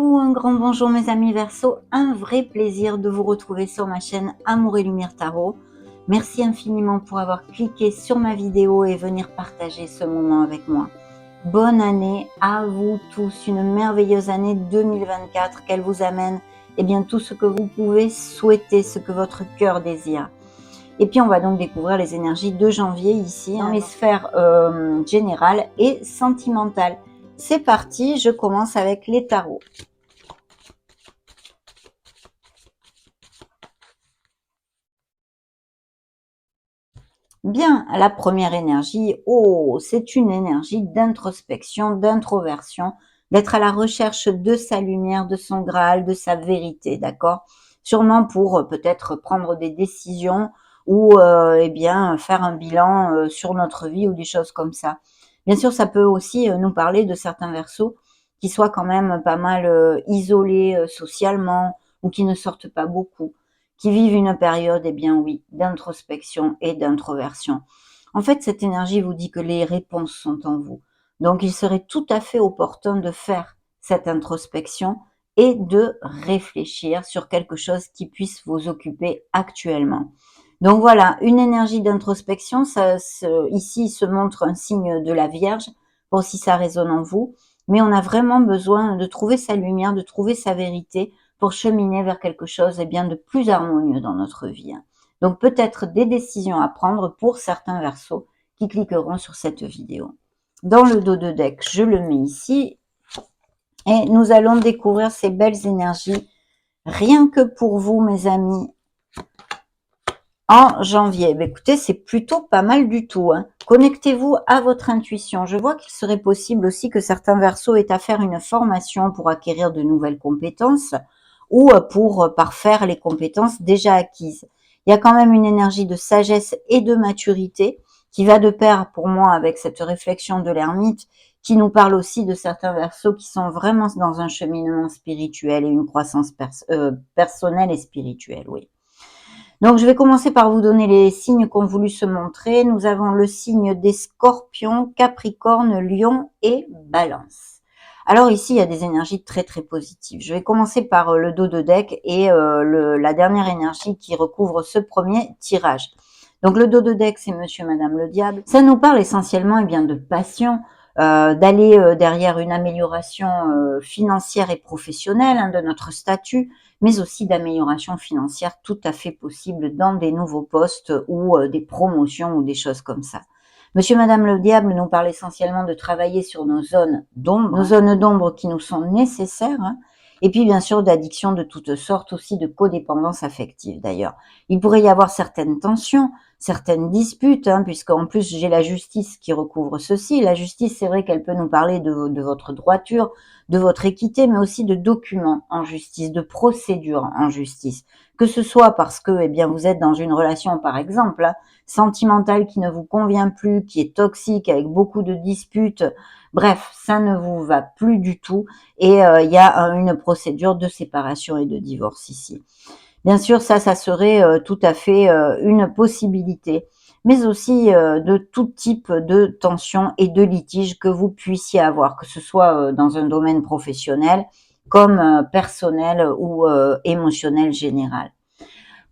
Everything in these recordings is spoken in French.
Coucou, un grand bonjour mes amis Verseau, un vrai plaisir de vous retrouver sur ma chaîne Amour et Lumière Tarot. Merci infiniment pour avoir cliqué sur ma vidéo et venir partager ce moment avec moi. Bonne année à vous tous, une merveilleuse année 2024, qu'elle vous amène tout ce que vous pouvez souhaiter, ce que votre cœur désire. Et puis on va donc découvrir les énergies de janvier ici, dans les sphères générales et sentimentales. C'est parti, je commence avec les tarots. Bien, la première énergie, c'est une énergie d'introspection, d'introversion, d'être à la recherche de sa lumière, de son Graal, de sa vérité, d'accord? Sûrement pour peut-être prendre des décisions ou faire un bilan sur notre vie ou des choses comme ça. Bien sûr, ça peut aussi nous parler de certains Verseaux qui soient quand même pas mal isolés socialement ou qui ne sortent pas beaucoup, qui vivent une période, oui, d'introspection et d'introversion. En fait, cette énergie vous dit que les réponses sont en vous. Donc, il serait tout à fait opportun de faire cette introspection et de réfléchir sur quelque chose qui puisse vous occuper actuellement. Donc voilà, une énergie d'introspection, ici se montre un signe de la Vierge, pour si ça résonne en vous, mais on a vraiment besoin de trouver sa lumière, de trouver sa vérité, pour cheminer vers quelque chose de plus harmonieux dans notre vie. Donc peut-être des décisions à prendre pour certains Verseaux qui cliqueront sur cette vidéo. Dans le dos de deck, je le mets ici et nous allons découvrir ces belles énergies rien que pour vous mes amis en janvier. Écoutez, c'est plutôt pas mal du tout. Connectez-vous à votre intuition. Je vois qu'il serait possible aussi que certains Verseaux aient à faire une formation pour acquérir de nouvelles compétences ou pour parfaire les compétences déjà acquises. Il y a quand même une énergie de sagesse et de maturité qui va de pair pour moi avec cette réflexion de l'ermite qui nous parle aussi de certains Verseaux qui sont vraiment dans un cheminement spirituel et une croissance personnelle et spirituelle, oui. Donc, je vais commencer par vous donner les signes qui ont voulu se montrer. Nous avons le signe des Scorpions, Capricorne, Lion et Balance. Alors ici, il y a des énergies très très positives. Je vais commencer par le dos de deck et la dernière énergie qui recouvre ce premier tirage. Donc le dos de deck, c'est Monsieur, Madame le Diable. Ça nous parle essentiellement de passion, d'aller derrière une amélioration financière et professionnelle de notre statut, mais aussi d'amélioration financière tout à fait possible dans des nouveaux postes ou des promotions ou des choses comme ça. Monsieur, Madame le Diable nous parle essentiellement de travailler sur nos zones d'ombre qui nous sont nécessaires, et puis bien sûr d'addiction de toutes sortes, aussi de codépendance affective d'ailleurs. Il pourrait y avoir certaines tensions, certaines disputes, puisqu'en plus j'ai la justice qui recouvre ceci. La justice, c'est vrai qu'elle peut nous parler de votre droiture, de votre équité, mais aussi de documents en justice, de procédures en justice. Que ce soit parce que vous êtes dans une relation, par exemple, sentimentale qui ne vous convient plus, qui est toxique, avec beaucoup de disputes, bref, ça ne vous va plus du tout, et il y a une procédure de séparation et de divorce ici. Bien sûr, ça serait tout à fait une possibilité, mais aussi de tout type de tension et de litige que vous puissiez avoir, que ce soit dans un domaine professionnel, comme personnel ou émotionnel général.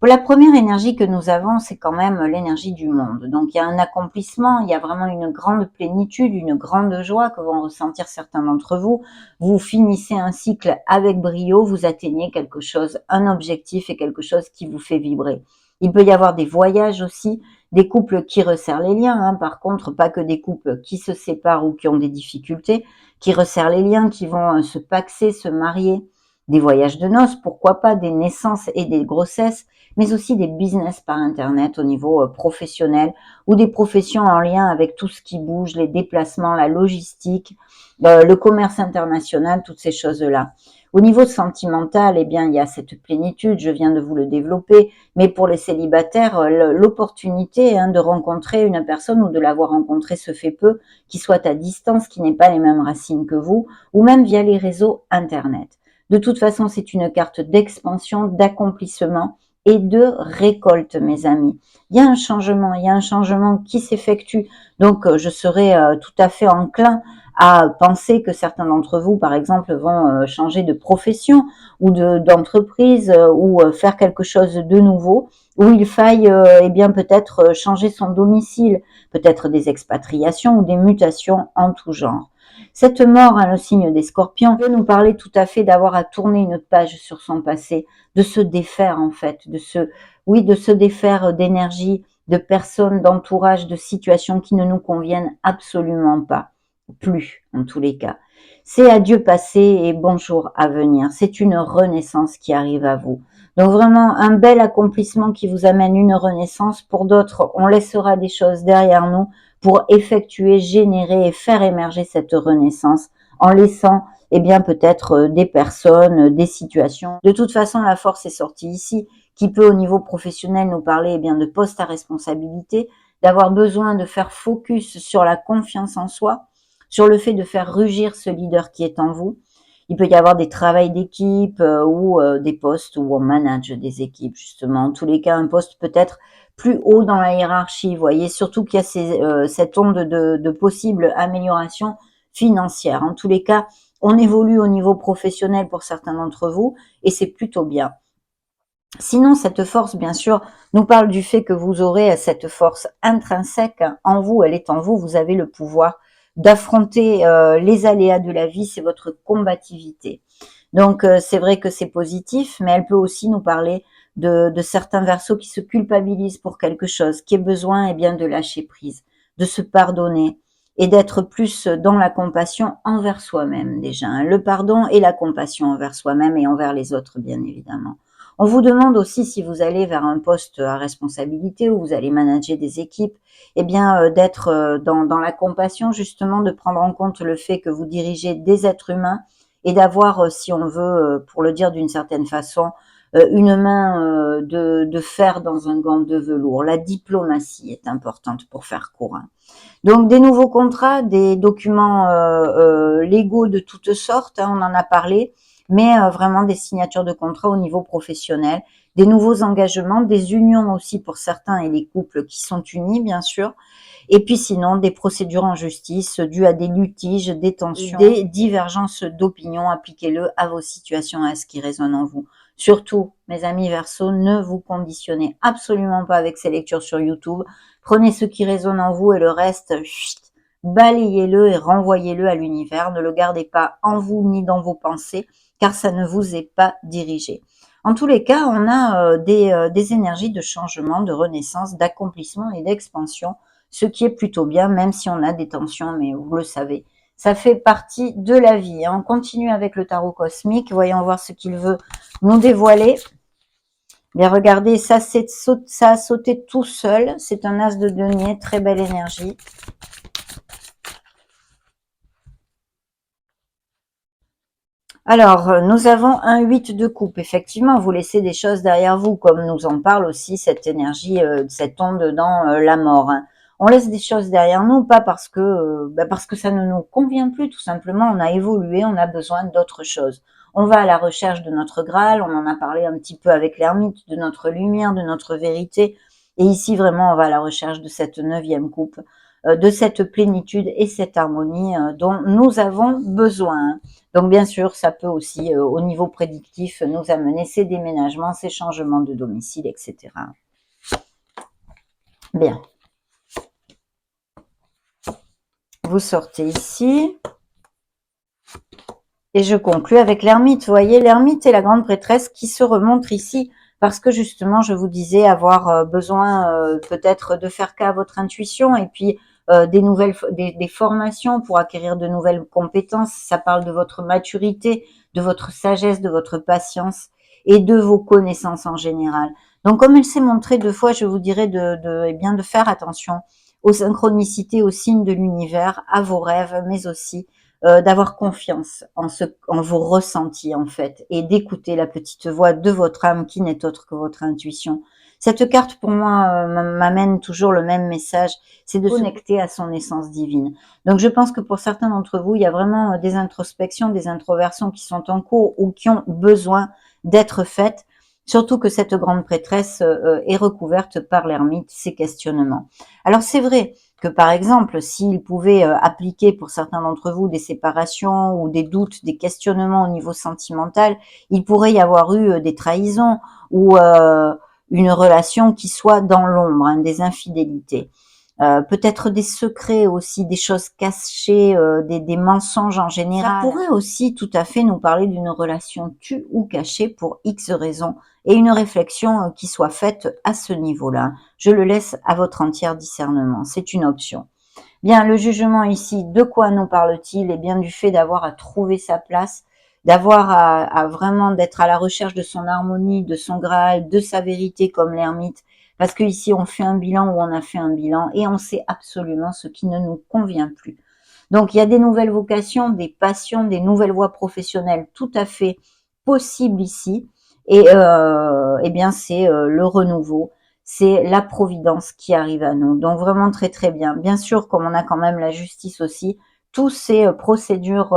Pour la première énergie que nous avons, c'est quand même l'énergie du monde. Donc, il y a un accomplissement, il y a vraiment une grande plénitude, une grande joie que vont ressentir certains d'entre vous. Vous finissez un cycle avec brio, vous atteignez quelque chose, un objectif et quelque chose qui vous fait vibrer. Il peut y avoir des voyages aussi, des couples qui resserrent les liens. Par contre, pas que des couples qui se séparent ou qui ont des difficultés, qui resserrent les liens, qui vont se paxer, se marier. Des voyages de noces, pourquoi pas, des naissances et des grossesses, mais aussi des business par Internet au niveau professionnel ou des professions en lien avec tout ce qui bouge, les déplacements, la logistique, le commerce international, toutes ces choses-là. Au niveau sentimental, il y a cette plénitude, je viens de vous le développer, mais pour les célibataires, l'opportunité de rencontrer une personne ou de l'avoir rencontrée se fait peu, qui soit à distance, qui n'ait pas les mêmes racines que vous, ou même via les réseaux Internet. De toute façon, c'est une carte d'expansion, d'accomplissement et de récolte, mes amis. Il y a un changement qui s'effectue. Donc, je serais tout à fait enclin à penser que certains d'entre vous, par exemple, vont changer de profession ou d'entreprise ou faire quelque chose de nouveau, où il faille eh bien peut-être changer son domicile, peut-être des expatriations ou des mutations en tout genre. Cette mort, le signe des scorpions, peut nous parler tout à fait d'avoir à tourner une page sur son passé, de se défaire en fait, de se défaire d'énergie, de personnes, d'entourage, de situations qui ne nous conviennent absolument pas, plus en tous les cas. C'est adieu passé et bonjour à venir. C'est une renaissance qui arrive à vous. Donc vraiment un bel accomplissement qui vous amène une renaissance. Pour d'autres, on laissera des choses derrière nous pour effectuer, générer et faire émerger cette renaissance en laissant eh bien peut-être des personnes, des situations. De toute façon, la force est sortie ici, qui peut au niveau professionnel nous parler eh bien de poste à responsabilité, d'avoir besoin de faire focus sur la confiance en soi, sur le fait de faire rugir ce leader qui est en vous. Il peut y avoir des travails d'équipe ou des postes où on manage des équipes, justement. En tous les cas, un poste peut-être plus haut dans la hiérarchie. Vous voyez, surtout qu'il y a cette onde de possible amélioration financière. En tous les cas, on évolue au niveau professionnel pour certains d'entre vous et c'est plutôt bien. Sinon, cette force, bien sûr, nous parle du fait que vous aurez cette force intrinsèque en vous, elle est en vous, vous avez le pouvoir d'affronter les aléas de la vie, c'est votre combativité. Donc, c'est vrai que c'est positif, mais elle peut aussi nous parler de certains verseaux qui se culpabilisent pour quelque chose, qui est besoin eh bien, de lâcher prise, de se pardonner et d'être plus dans la compassion envers soi-même déjà. Hein. Le pardon et la compassion envers soi-même et envers les autres, bien évidemment. On vous demande aussi si vous allez vers un poste à responsabilité où vous allez manager des équipes, eh bien d'être dans la compassion justement, de prendre en compte le fait que vous dirigez des êtres humains et d'avoir, si on veut, pour le dire d'une certaine façon, une main de fer dans un gant de velours. La diplomatie est importante pour faire court. Hein. Donc des nouveaux contrats, des documents légaux de toutes sortes, hein, on en a parlé, mais vraiment des signatures de contrats au niveau professionnel, des nouveaux engagements, des unions aussi pour certains et les couples qui sont unis bien sûr, et puis sinon des procédures en justice dues à des litiges, des tensions, des divergences d'opinion, appliquez-le à vos situations, à ce qui résonne en vous. Surtout, mes amis Verseau, ne vous conditionnez absolument pas avec ces lectures sur YouTube. Prenez ce qui résonne en vous et le reste, balayez-le et renvoyez-le à l'univers. Ne le gardez pas en vous ni dans vos pensées, car ça ne vous est pas dirigé. En tous les cas, on a des énergies de changement, de renaissance, d'accomplissement et d'expansion, ce qui est plutôt bien, même si on a des tensions, mais vous le savez, ça fait partie de la vie. On continue avec le tarot cosmique. Voyons voir ce qu'il veut nous dévoiler. Bien, regardez, ça a sauté tout seul. C'est un as de denier, très belle énergie. Alors, nous avons un 8 de coupe. Effectivement, vous laissez des choses derrière vous, comme nous en parle aussi cette énergie, cette onde dans la mort. Hein. On laisse des choses derrière nous, pas parce que ça ne nous convient plus, tout simplement. On a évolué, on a besoin d'autre chose. On va à la recherche de notre Graal, on en a parlé un petit peu avec l'ermite, de notre lumière, de notre vérité. Et ici, vraiment, on va à la recherche de cette 9e coupe, de cette plénitude et cette harmonie dont nous avons besoin. Donc bien sûr, ça peut aussi, au niveau prédictif, nous amener ces déménagements, ces changements de domicile, etc. Bien. Vous sortez ici. Et je conclue avec l'ermite. Vous voyez, l'ermite est la grande prêtresse qui se remontre ici parce que justement, je vous disais avoir besoin peut-être de faire cas à votre intuition et puis des formations pour acquérir de nouvelles compétences. Ça parle de votre maturité, de votre sagesse, de votre patience et de vos connaissances en général. Donc, comme elle s'est montrée 2 fois, je vous dirais eh bien, de faire attention aux synchronicités, aux signes de l'univers, à vos rêves, mais aussi d'avoir confiance en vos ressentis en fait et d'écouter la petite voix de votre âme qui n'est autre que votre intuition. Cette carte pour moi m'amène toujours le même message, c'est de se connecter à son essence divine. Donc je pense que pour certains d'entre vous, il y a vraiment des introspections, des introversions qui sont en cours ou qui ont besoin d'être faites Surtout que cette grande prêtresse est recouverte par l'ermite, ces questionnements. Alors c'est vrai que par exemple, s'il pouvait appliquer pour certains d'entre vous des séparations ou des doutes, des questionnements au niveau sentimental, il pourrait y avoir eu des trahisons ou une relation qui soit dans l'ombre, hein, des infidélités. Peut-être des secrets aussi, des choses cachées, des mensonges en général. Ça pourrait aussi tout à fait nous parler d'une relation tue ou cachée pour X raisons et une réflexion qui soit faite à ce niveau-là. Je le laisse à votre entier discernement, c'est une option. Bien, le jugement ici, de quoi nous parle-t-il? Eh bien, du fait d'avoir à trouver sa place, d'avoir à vraiment d'être à la recherche de son harmonie, de son Graal, de sa vérité comme l'ermite. Parce que ici, on fait un bilan ou on a fait un bilan et on sait absolument ce qui ne nous convient plus. Donc, il y a des nouvelles vocations, des passions, des nouvelles voies professionnelles tout à fait possibles ici. Et eh bien, c'est le renouveau, c'est la providence qui arrive à nous. Donc vraiment très très bien. Bien sûr, comme on a quand même la justice aussi, tous ces procédures,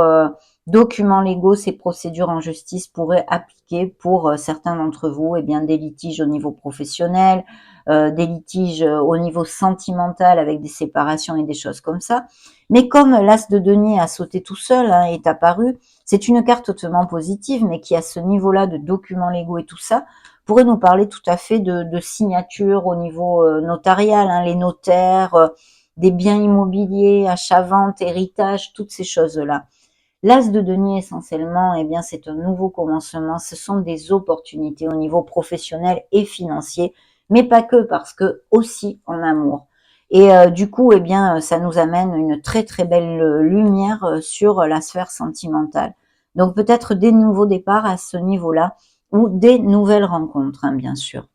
documents légaux, ces procédures en justice pourraient appliquer pour certains d'entre vous, eh bien des litiges au niveau professionnel, des litiges au niveau sentimental avec des séparations et des choses comme ça. Mais comme l'as de denier a sauté tout seul, hein, est apparu, c'est une carte hautement positive, mais qui à ce niveau-là de documents légaux et tout ça, pourrait nous parler tout à fait de signature au niveau notarial, hein, les notaires, des biens immobiliers, achat-vente, héritage, toutes ces choses-là. L'as de denier essentiellement, eh bien, c'est un nouveau commencement, ce sont des opportunités au niveau professionnel et financier, mais pas que, parce que aussi en amour. Et du coup, eh bien, ça nous amène une très très belle lumière sur la sphère sentimentale. Donc peut-être des nouveaux départs à ce niveau-là, ou des nouvelles rencontres, hein, bien sûr.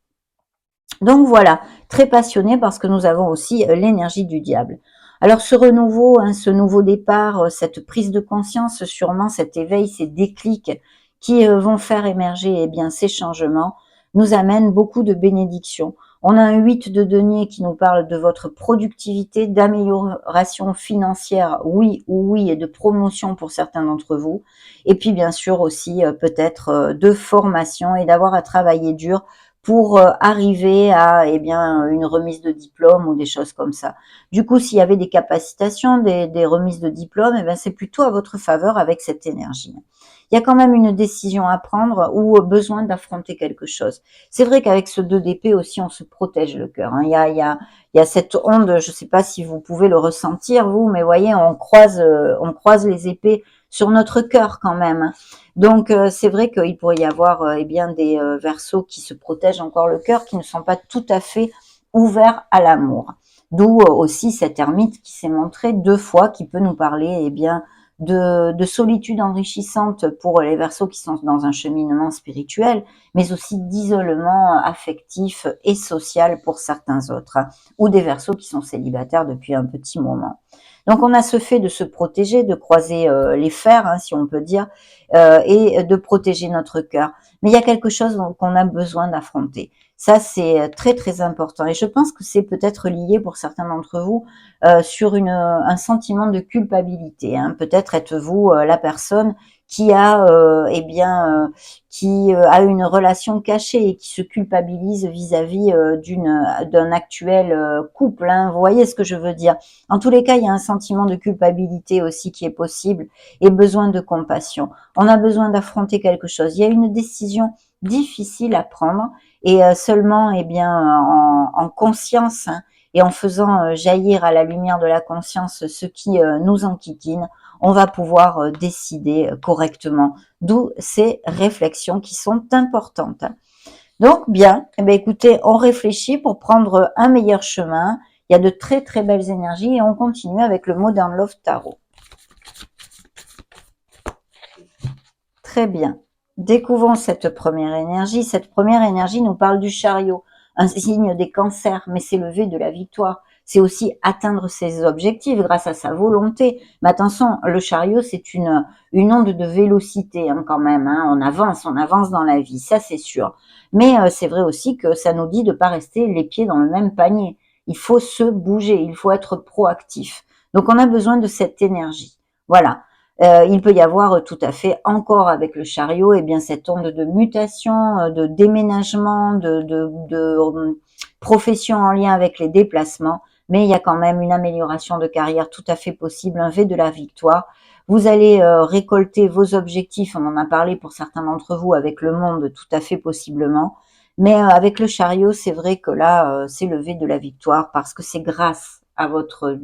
Donc voilà, très passionné parce que nous avons aussi l'énergie du diable. Alors ce renouveau, hein, ce nouveau départ, cette prise de conscience, sûrement cet éveil, ces déclics qui vont faire émerger eh bien, ces changements, nous amènent beaucoup de bénédictions. On a un 8 de denier qui nous parle de votre productivité, d'amélioration financière, oui ou oui, et de promotion pour certains d'entre vous. Et puis bien sûr aussi peut-être de formation et d'avoir à travailler dur pour arriver à eh bien, une remise de diplôme ou des choses comme ça. Du coup, s'il y avait des capacitations, des remises de diplôme, eh bien, c'est plutôt à votre faveur avec cette énergie. Il y a quand même une décision à prendre ou besoin d'affronter quelque chose. C'est vrai qu'avec ce 2 d'épée aussi, on se protège le cœur. Hein. Il y a cette onde, je ne sais pas si vous pouvez le ressentir, vous, mais voyez, on croise les épées sur notre cœur quand même. Hein. Donc c'est vrai qu'il pourrait y avoir eh bien des verseaux qui se protègent encore le cœur, qui ne sont pas tout à fait ouverts à l'amour. D'où aussi cette ermite qui s'est montrée 2 fois, qui peut nous parler eh bien de solitude enrichissante pour les verseaux qui sont dans un cheminement spirituel, mais aussi d'isolement affectif et social pour certains autres, hein, ou des verseaux qui sont célibataires depuis un petit moment. Donc on a ce fait de se protéger, de croiser les fers, hein, si on peut dire, et de protéger notre cœur. Mais il y a quelque chose qu'on a besoin d'affronter. Ça, c'est très très important. Et je pense que c'est peut-être lié pour certains d'entre vous sur un sentiment de culpabilité. Hein. Peut-être êtes-vous la personne qui a eh bien qui a une relation cachée et qui se culpabilise vis-à-vis d'un actuel couple. Hein. Vous voyez ce que je veux dire? En tous les cas, il y a un sentiment de culpabilité aussi qui est possible et besoin de compassion. On a besoin d'affronter quelque chose. Il y a une décision difficile à prendre et seulement eh bien en conscience, hein, et en faisant jaillir à la lumière de la conscience ce qui nous enquiquine, on va pouvoir décider correctement. D'où ces réflexions qui sont importantes. Donc bien, eh bien, écoutez, on réfléchit pour prendre un meilleur chemin. Il y a de très très belles énergies et on continue avec le Modern Love Tarot. Très bien. Découvrons cette première énergie. Cette première énergie nous parle du chariot, un signe des cancers, mais c'est le V de la victoire. C'est aussi atteindre ses objectifs grâce à sa volonté. Mais attention, le chariot, c'est une onde de vélocité hein, quand même. Hein. On avance dans la vie, ça c'est sûr. Mais c'est vrai aussi que ça nous dit de ne pas rester les pieds dans le même panier. Il faut se bouger, il faut être proactif. Donc on a besoin de cette énergie. Voilà. Il peut y avoir tout à fait encore avec le chariot, et bien cette onde de mutation, de déménagement, de profession en lien avec les déplacements, mais il y a quand même une amélioration de carrière tout à fait possible, un V de la victoire. Vous allez récolter vos objectifs, on en a parlé pour certains d'entre vous avec le monde tout à fait possiblement, mais avec le chariot, c'est vrai que là, c'est le V de la victoire parce que c'est grâce à votre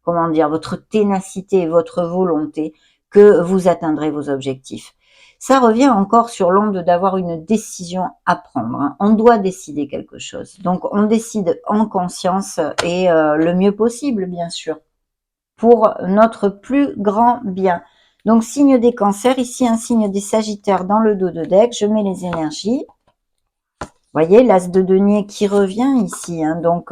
comment dire, votre ténacité et votre volonté que vous atteindrez vos objectifs. Ça revient encore sur l'onde d'avoir une décision à prendre, hein. On doit décider quelque chose. Donc, on décide en conscience et le mieux possible, bien sûr, pour notre plus grand bien. Donc, signe des cancers, ici un signe des sagittaires dans le dos de deck. Je mets les énergies. Vous voyez, l'as de denier qui revient ici, hein. Donc,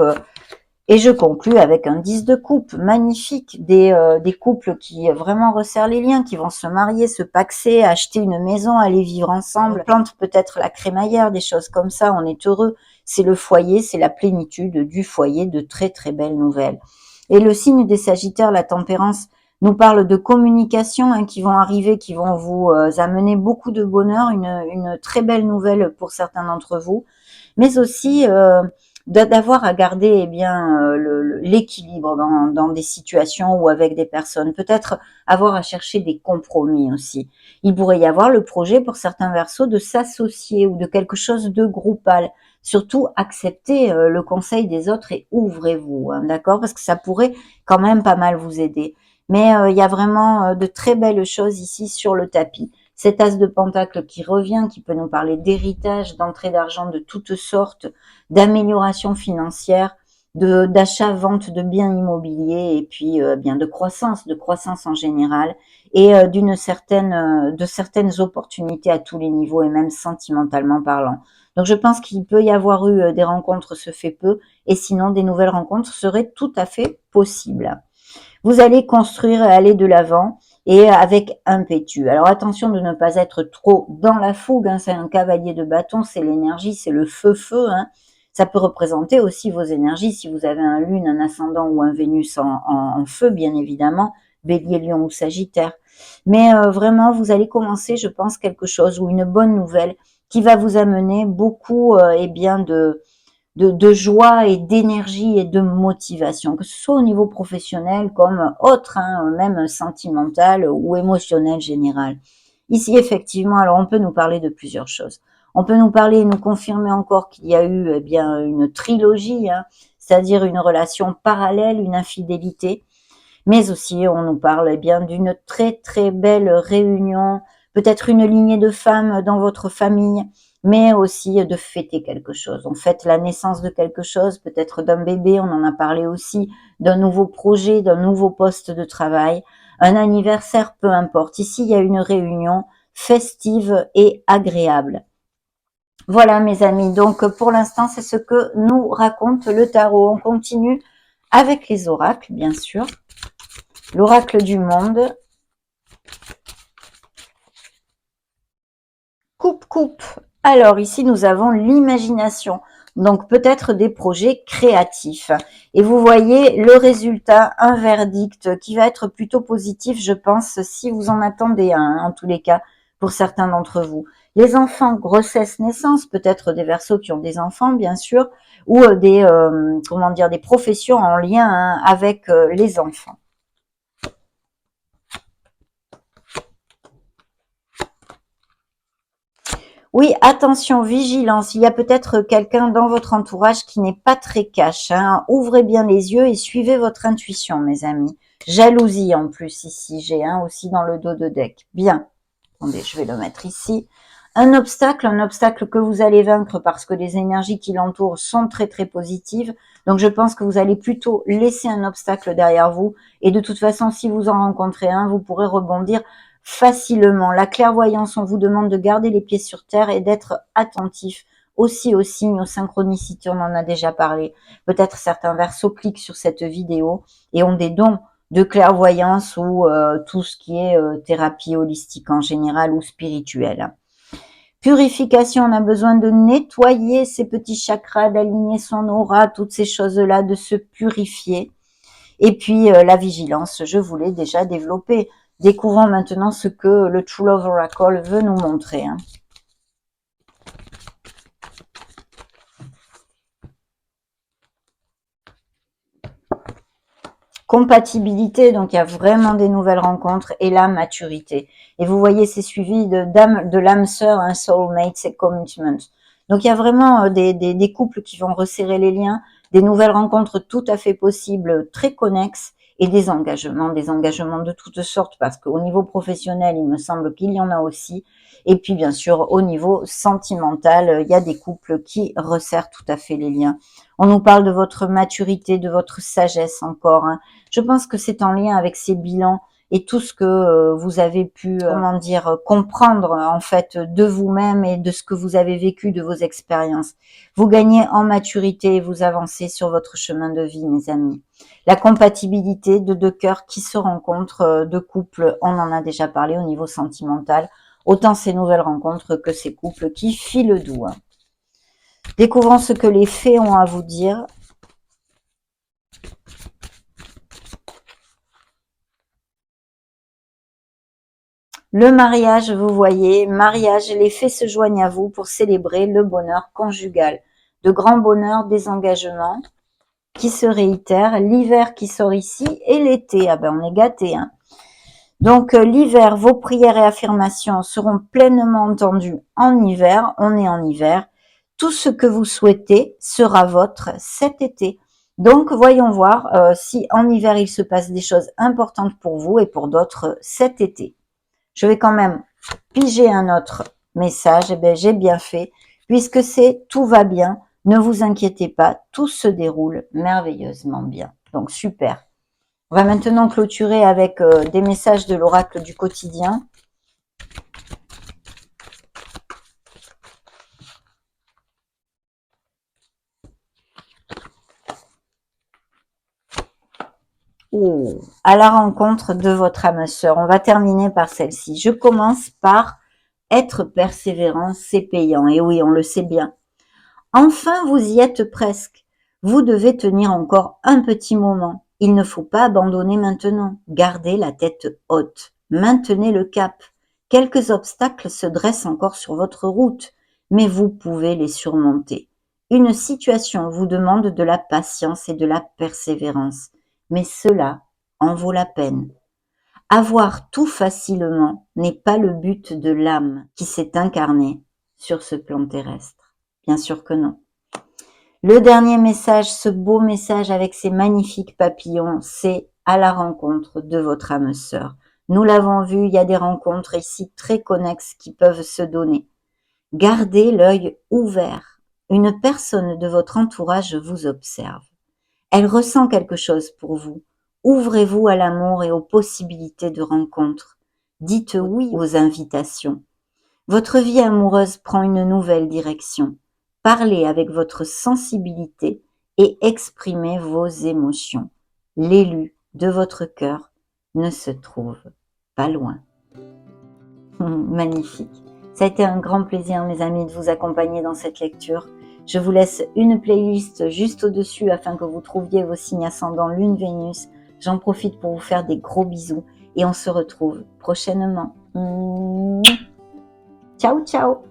et je conclus avec un 10 de coupe, magnifique, des couples qui vraiment resserrent les liens, qui vont se marier, se paxer, acheter une maison, aller vivre ensemble, plante peut-être la crémaillère, des choses comme ça, on est heureux. C'est le foyer, c'est la plénitude du foyer, de très très belles nouvelles. Et le signe des Sagittaires, la tempérance, nous parle de communication hein, qui vont arriver, qui vont vous amener beaucoup de bonheur, une très belle nouvelle pour certains d'entre vous, mais aussi d'avoir à garder eh bien l'équilibre dans des situations ou avec des personnes, peut-être avoir à chercher des compromis aussi. Il pourrait y avoir le projet pour certains Verseaux de s'associer ou de quelque chose de groupal. Surtout acceptez le conseil des autres et ouvrez-vous, hein, d'accord, parce que ça pourrait quand même pas mal vous aider. Mais il y a vraiment de très belles choses ici sur le tapis. Cet as de pentacle qui revient, qui peut nous parler d'héritage, d'entrée d'argent de toutes sortes, d'amélioration financière, d'achat-vente de biens immobiliers et puis bien de croissance en général et de certaines opportunités à tous les niveaux et même sentimentalement parlant. Donc je pense qu'il peut y avoir eu des rencontres se fait peu et sinon des nouvelles rencontres seraient tout à fait possibles. Vous allez construire et aller de l'avant et avec impétu. Alors attention de ne pas être trop dans la fougue, hein, c'est un cavalier de bâton, c'est l'énergie, c'est le feu, hein. Ça peut représenter aussi vos énergies si vous avez un lune, un ascendant ou un Vénus en feu, bien évidemment, bélier, lion ou sagittaire. Mais vraiment, vous allez commencer, je pense, quelque chose ou une bonne nouvelle qui va vous amener beaucoup eh bien de joie et d'énergie et de motivation, que ce soit au niveau professionnel comme autre, hein, même sentimental ou émotionnel général. Ici, effectivement, alors on peut nous parler de plusieurs choses. On peut nous parler et nous confirmer encore qu'il y a eu eh bien une trilogie, hein, c'est-à-dire une relation parallèle, une infidélité, mais aussi on nous parle eh bien d'une très très belle réunion, peut-être une lignée de femmes dans votre famille, mais aussi de fêter quelque chose. On fête la naissance de quelque chose, peut-être d'un bébé, on en a parlé aussi, d'un nouveau projet, d'un nouveau poste de travail, un anniversaire, peu importe. Ici, il y a une réunion festive et agréable. Voilà mes amis, donc pour l'instant, c'est ce que nous raconte le tarot. On continue avec les oracles, bien sûr. L'oracle du monde. Coupe. Alors ici, nous avons l'imagination. Donc peut-être des projets créatifs. Et vous voyez le résultat, un verdict qui va être plutôt positif, je pense, si vous en attendez un, en tous les cas, pour certains d'entre vous. Les enfants, grossesse, naissance, peut-être des Verseaux qui ont des enfants, bien sûr, ou des professions en lien hein, avec les enfants. Oui, attention, vigilance. Il y a peut-être quelqu'un dans votre entourage qui n'est pas très cash, hein. Ouvrez bien les yeux et suivez votre intuition, mes amis. Jalousie en plus ici, j'ai aussi dans le dos de deck. Bien. Attendez, je vais le mettre ici. Un obstacle que vous allez vaincre parce que les énergies qui l'entourent sont très très positives. Donc je pense que vous allez plutôt laisser un obstacle derrière vous. Et de toute façon, si vous en rencontrez un, vous pourrez rebondir facilement. La clairvoyance, on vous demande de garder les pieds sur terre et d'être attentif aussi aux signes, aux synchronicités, on en a déjà parlé. Peut-être certains Verseaux cliquent sur cette vidéo et ont des dons de clairvoyance ou tout ce qui est thérapie holistique en général ou spirituelle. Purification, on a besoin de nettoyer ses petits chakras, d'aligner son aura, toutes ces choses-là, de se purifier. Et puis la vigilance, je vous l'ai déjà développée. Découvrons maintenant ce que le True Love Oracle veut nous montrer. Hein. Compatibilité, donc il y a vraiment des nouvelles rencontres, et la maturité. Et vous voyez, c'est suivi de l'âme sœur, un soulmate, c'est commitment. Donc il y a vraiment des couples qui vont resserrer les liens, des nouvelles rencontres tout à fait possibles, très connexes, et des engagements de toutes sortes, parce qu'au niveau professionnel, il me semble qu'il y en a aussi. Et puis bien sûr, au niveau sentimental, il y a des couples qui resserrent tout à fait les liens. On nous parle de votre maturité, de votre sagesse encore, hein. Je pense que c'est en lien avec ces bilans et tout ce que vous avez pu, comprendre en fait de vous-même et de ce que vous avez vécu, de vos expériences. Vous gagnez en maturité et vous avancez sur votre chemin de vie, mes amis. La compatibilité de deux cœurs qui se rencontrent, deux couples, on en a déjà parlé au niveau sentimental, autant ces nouvelles rencontres que ces couples qui filent doux. Hein. Découvrons ce que les fées ont à vous dire. Le mariage, vous voyez, mariage, les fées se joignent à vous pour célébrer le bonheur conjugal. De grands bonheurs, des engagements qui se réitèrent, l'hiver qui sort ici et l'été, ah ben on est gâtés. Hein. Donc l'hiver, vos prières et affirmations seront pleinement entendues en hiver, on est en hiver. Tout ce que vous souhaitez sera vôtre cet été. Donc voyons voir si en hiver il se passe des choses importantes pour vous et pour d'autres cet été. Je vais quand même piger un autre message. Eh bien, j'ai bien fait, puisque c'est tout va bien. Ne vous inquiétez pas, tout se déroule merveilleusement bien. Donc, super. On va maintenant clôturer avec des messages de l'oracle du quotidien. Oh, à la rencontre de votre âme sœur. On va terminer par celle-ci. Je commence par être persévérant, c'est payant. Et oui, on le sait bien. Enfin, vous y êtes presque. Vous devez tenir encore un petit moment. Il ne faut pas abandonner maintenant. Gardez la tête haute. Maintenez le cap. Quelques obstacles se dressent encore sur votre route, mais vous pouvez les surmonter. Une situation vous demande de la patience et de la persévérance, mais cela en vaut la peine. Avoir tout facilement n'est pas le but de l'âme qui s'est incarnée sur ce plan terrestre. Bien sûr que non. Le dernier message, ce beau message avec ces magnifiques papillons, c'est à la rencontre de votre âme sœur. Nous l'avons vu, il y a des rencontres ici très connexes qui peuvent se donner. Gardez l'œil ouvert. Une personne de votre entourage vous observe. Elle ressent quelque chose pour vous. Ouvrez-vous à l'amour et aux possibilités de rencontre. Dites oui aux invitations. Votre vie amoureuse prend une nouvelle direction. Parlez avec votre sensibilité et exprimez vos émotions. L'élu de votre cœur ne se trouve pas loin. Magnifique. Ça a été un grand plaisir, mes amis, de vous accompagner dans cette lecture. Je vous laisse une playlist juste au-dessus afin que vous trouviez vos signes ascendants Lune, Vénus. J'en profite pour vous faire des gros bisous et on se retrouve prochainement. Ciao, ciao!